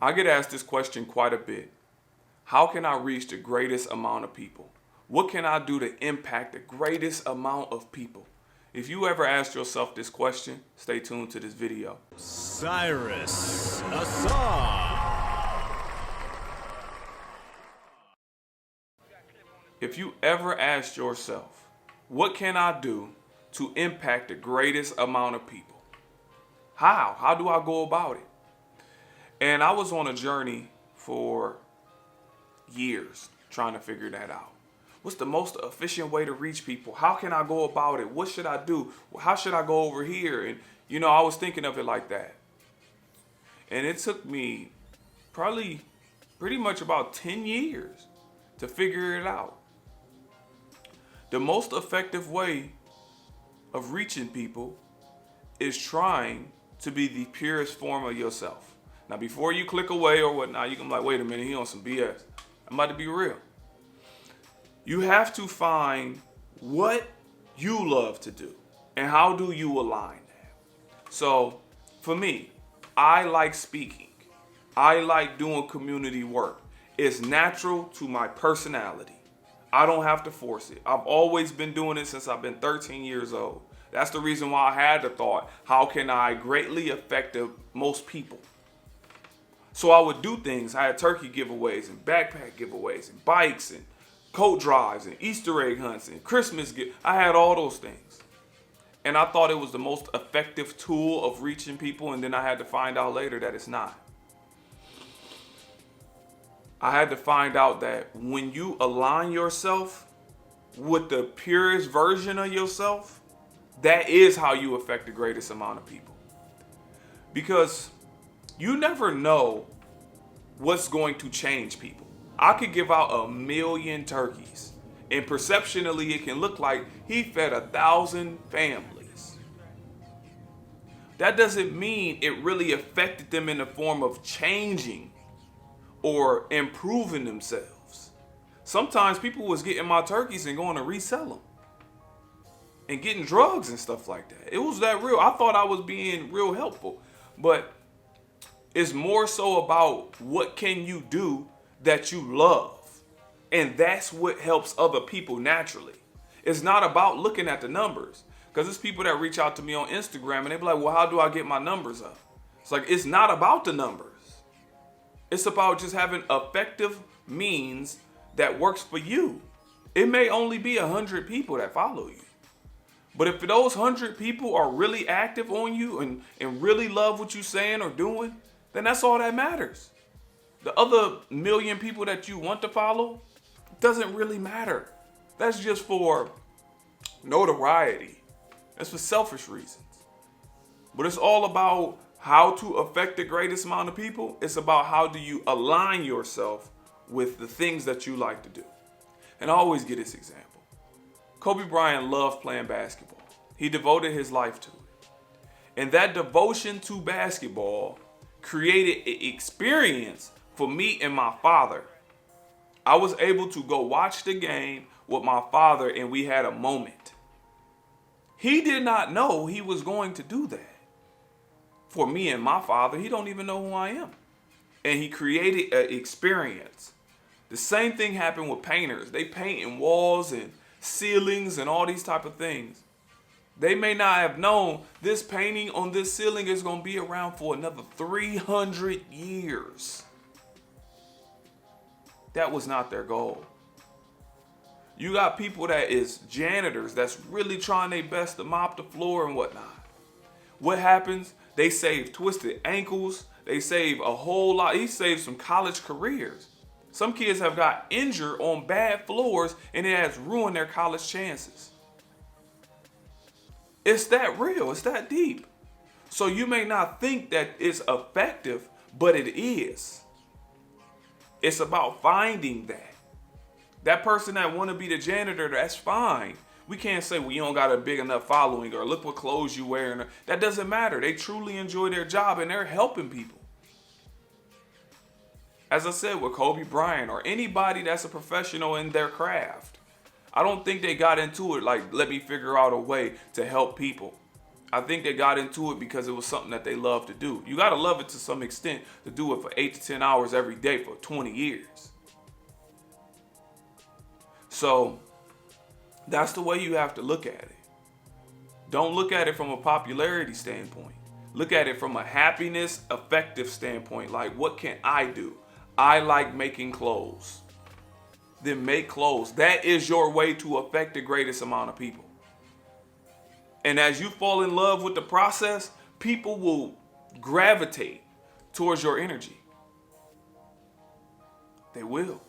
I get asked this question quite a bit. How can I reach the greatest amount of people? What can I do to impact the greatest amount of people? If you ever asked yourself this question, stay tuned to this video. Cyrusausar. If you ever asked yourself, what can I do to impact the greatest amount of people? How? How do I go about it? And I was on a journey for years trying to figure that out. What's the most efficient way to reach people? How can I go about it? What should I do? How should I go over here? And, I was thinking of it like that. And it took me probably pretty much about 10 years to figure it out. The most effective way of reaching people is trying to be the purest form of yourself. Now, before you click away or whatnot, you can be like, wait a minute, he on some BS. I'm about to be real. You have to find what you love to do and how do you align that. So for me, I like speaking. I like doing community work. It's natural to my personality. I don't have to force it. I've always been doing it since I've been 13 years old. That's the reason why I had the thought, how can I greatly affect the most people? So I would do things. I had turkey giveaways and backpack giveaways and bikes and coat drives and Easter egg hunts and Christmas gifts. I had all those things. And I thought it was the most effective tool of reaching people. And then I had to find out later that it's not. I had to find out that when you align yourself with the purest version of yourself, that is how you affect the greatest amount of people. Because you never know what's going to change people. I could give out 1,000,000 turkeys, and perceptionally it can look like he fed 1,000 families. That doesn't mean it really affected them in the form of changing or improving themselves. Sometimes people was getting my turkeys and going to resell them and getting drugs and stuff like that. It was that real. I thought I was being real helpful, but it's more so about what can you do that you love. And that's what helps other people naturally. It's not about looking at the numbers. Because there's people that reach out to me on Instagram and they be like, well, how do I get my numbers up? It's like, it's not about the numbers. It's about just having effective means that works for you. It may only be 100 people that follow you. But if those 100 people are really active on you and really love what you're saying or doing, then that's all that matters. The other 1,000,000 people that you want to follow doesn't really matter. That's just for notoriety. That's for selfish reasons. But it's all about how to affect the greatest amount of people. It's about how do you align yourself with the things that you like to do. And I always give this example. Kobe Bryant loved playing basketball. He devoted his life to it. And that devotion to basketball created an experience for me and my father. I was able to go watch the game with my father and we had a moment. He did not know he was going to do that. For me and my father, he don't even know who I am. And he created an experience. The same thing happened with painters. They paint in walls and ceilings and all these type of things. They may not have known this painting on this ceiling is going to be around for another 300 years. That was not their goal. You got people that is janitors that's really trying their best to mop the floor and whatnot. What happens? They save twisted ankles. They save a whole lot. He saved some college careers. Some kids have got injured on bad floors and it has ruined their college chances. It's that real. It's that deep. So you may not think that it's effective, but it is. It's about finding that. That person that want to be the janitor, that's fine. We can't say, well, you don't got a big enough following or look what clothes you wear. That doesn't matter. They truly enjoy their job and they're helping people. As I said, with Kobe Bryant or anybody that's a professional in their craft, I don't think they got into it like, let me figure out a way to help people. I think they got into it because it was something that they loved to do. You got to love it to some extent to do it for 8 to 10 hours every day for 20 years. So that's the way you have to look at it. Don't look at it from a popularity standpoint. Look at it from a happiness, effective standpoint. Like, what can I do? I like making clothes. Then make clothes. That is your way to affect the greatest amount of people. And as you fall in love with the process, people will gravitate towards your energy. They will.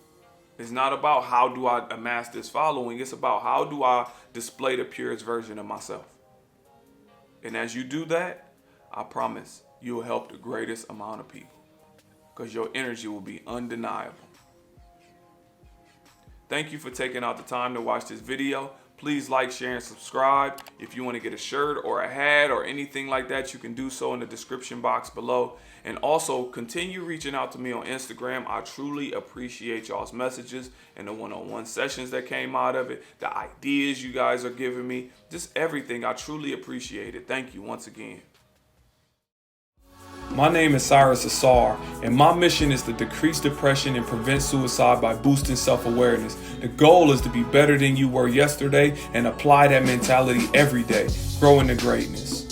It's not about how do I amass this following. It's about how do I display the purest version of myself. And as you do that, I promise you'll help the greatest amount of people because your energy will be undeniable. Thank you for taking out the time to watch this video. Please like, share, and subscribe. If you want to get a shirt or a hat or anything like that, you can do so in the description box below. And also continue reaching out to me on Instagram. I truly appreciate y'all's messages and the one-on-one sessions that came out of it, the ideas you guys are giving me, just everything. I truly appreciate it. Thank you once again. My name is cyrusausar, and my mission is to decrease depression and prevent suicide by boosting self-awareness. The goal is to be better than you were yesterday and apply that mentality every day, growing to greatness.